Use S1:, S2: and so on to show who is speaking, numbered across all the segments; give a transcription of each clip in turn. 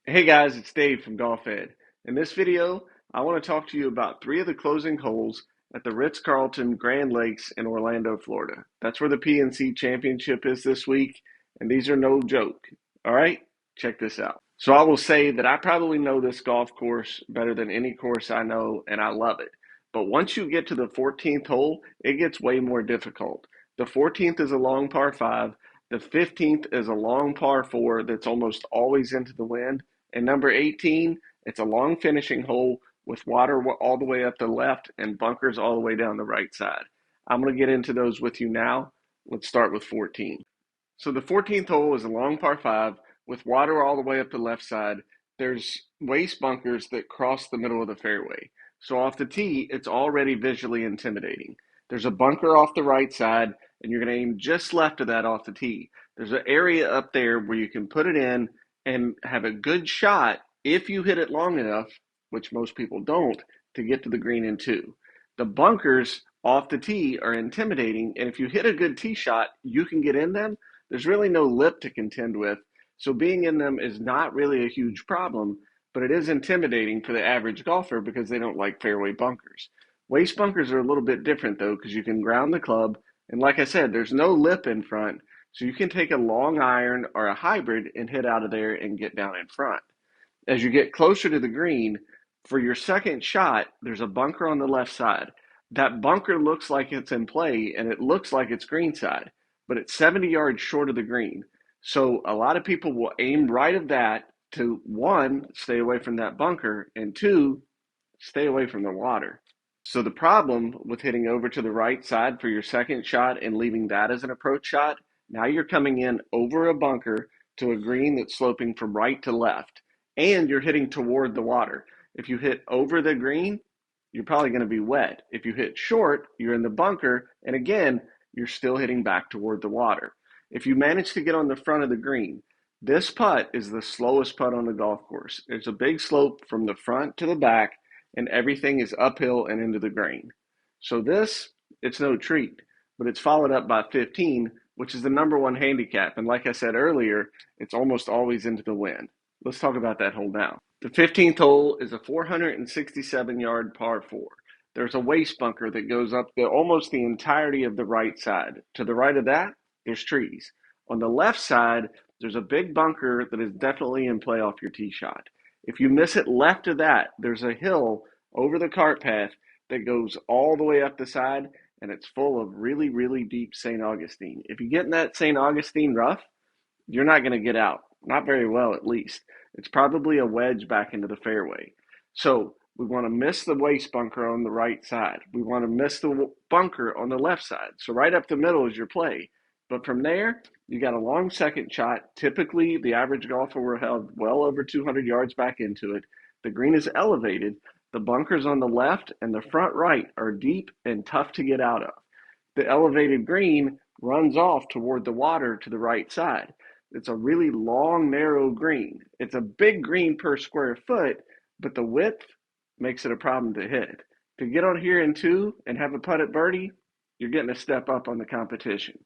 S1: Hey guys, it's Dave from Golf Ed. In this video, I want to talk to you about three of the closing holes at the Ritz-Carlton Grand Lakes in Orlando, Florida. That's where the PNC Championship is this week, and these are no joke. All right, check this out. So I will say that I probably know this golf course better than any course I know, and I love it. But once you get to the 14th hole, it gets way more difficult. The 14th is a long par 5. The 15th is a long par 4 that's almost always into the wind. And number 18, it's a long finishing hole with water all the way up the left and bunkers all the way down the right side. I'm going to get into those with you now. Let's start with 14. So the 14th hole is a long par 5 with water all the way up the left side. There's waste bunkers that cross the middle of the fairway. So off the tee, it's already visually intimidating. There's a bunker off the right side, and you're going to aim just left of that off the tee. There's an area up there where you can put it in and have a good shot if you hit it long enough, which most people don't, to get to the green in two. The bunkers off the tee are intimidating, and if you hit a good tee shot, you can get in them. There's really no lip to contend with, so being in them is not really a huge problem, but it is intimidating for the average golfer because they don't like fairway bunkers. Waste bunkers are a little bit different though, because you can ground the club, and like I said, there's no lip in front, so you can take a long iron or a hybrid and hit out of there and get down in front. As you get closer to the green, for your second shot, there's a bunker on the left side. That bunker looks like it's in play and it looks like it's greenside, but it's 70 yards short of the green. So a lot of people will aim right of that to one, stay away from that bunker, and two, stay away from the water. So the problem with hitting over to the right side for your second shot and leaving that as an approach shot, now you're coming in over a bunker to a green that's sloping from right to left, and you're hitting toward the water. If you hit over the green, you're probably going to be wet. If you hit short, you're in the bunker, and again, you're still hitting back toward the water. If you manage to get on the front of the green, this putt is the slowest putt on the golf course. There's a big slope from the front to the back, and everything is uphill and into the green. So this, it's no treat, but it's followed up by 15, which is the number one handicap. And like I said earlier, it's almost always into the wind. Let's talk about that hole now. The 15th hole is a 467-yard par 4. There's a waste bunker that goes up almost the entirety of the right side. To the right of that, there's trees. On the left side, there's a big bunker that is definitely in play off your tee shot. If you miss it left of that, there's a hill over the cart path that goes all the way up the side, and it's full of really, really deep St. Augustine. If you get in that St. Augustine rough, you're not going to get out. Not very well, at least. It's probably a wedge back into the fairway. So we want to miss the waste bunker on the right side. We want to miss the bunker on the left side. So right up the middle is your play. But from there, you got a long second shot. Typically, the average golfer will have well over 200 yards back into it. The green is elevated. The bunkers on the left and the front right are deep and tough to get out of. The elevated green runs off toward the water to the right side. It's a really long, narrow green. It's a big green per square foot, but the width makes it a problem to hit. To get on here in two and have a putt at birdie, you're getting a step up on the competition.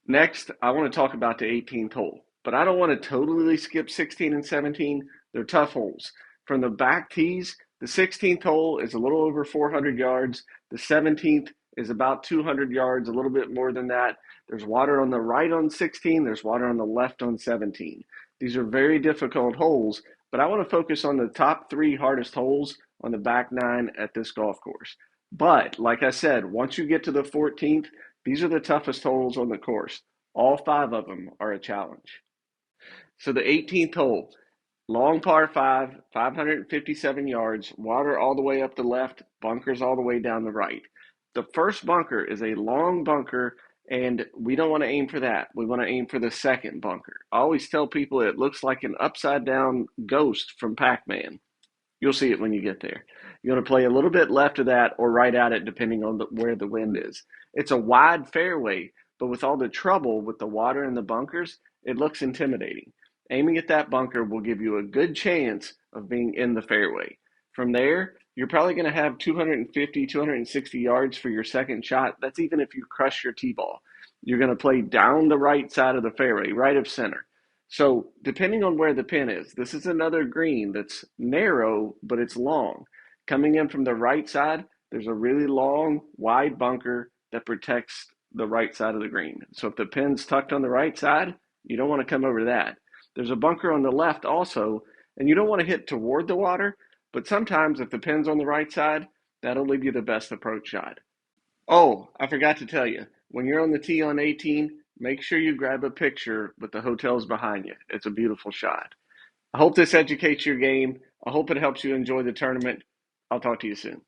S1: Next, I want to talk about the 18th hole, but I don't want to totally skip 16 and 17. They're tough holes. From the back tees, the 16th hole is a little over 400 yards. The 17th is about 200 yards, a little bit more than that. There's water on the right on 16. There's water on the left on 17. These are very difficult holes, but I want to focus on the top three hardest holes on the back nine at this golf course. But like I said, once you get to the 14th, these are the toughest holes on the course. All five of them are a challenge. So the 18th hole, long par 5, 557 yards, water all the way up the left, bunkers all the way down the right. The first bunker is a long bunker, and we don't want to aim for that. We want to aim for the second bunker. I always tell people it looks like an upside down ghost from Pac-Man. You'll see it when you get there. You want to play a little bit left of that or right at it, depending on where the wind is. It's a wide fairway, but with all the trouble with the water and the bunkers, it looks intimidating. Aiming at that bunker will give you a good chance of being in the fairway. From there, you're probably going to have 250, 260 yards for your second shot. That's even if you crush your tee ball. You're going to play down the right side of the fairway, right of center. So, depending on where the pin is, this is another green that's narrow, but it's long. Coming in from the right side, there's a really long, wide bunker that protects the right side of the green. So, if the pin's tucked on the right side, you don't want to come over that. There's a bunker on the left also, and you don't want to hit toward the water, but sometimes if the pin's on the right side, that'll leave you the best approach shot. Oh, I forgot to tell you, when you're on the tee on 18, make sure you grab a picture with the hotels behind you. It's a beautiful shot. I hope this educates your game. I hope it helps you enjoy the tournament. I'll talk to you soon.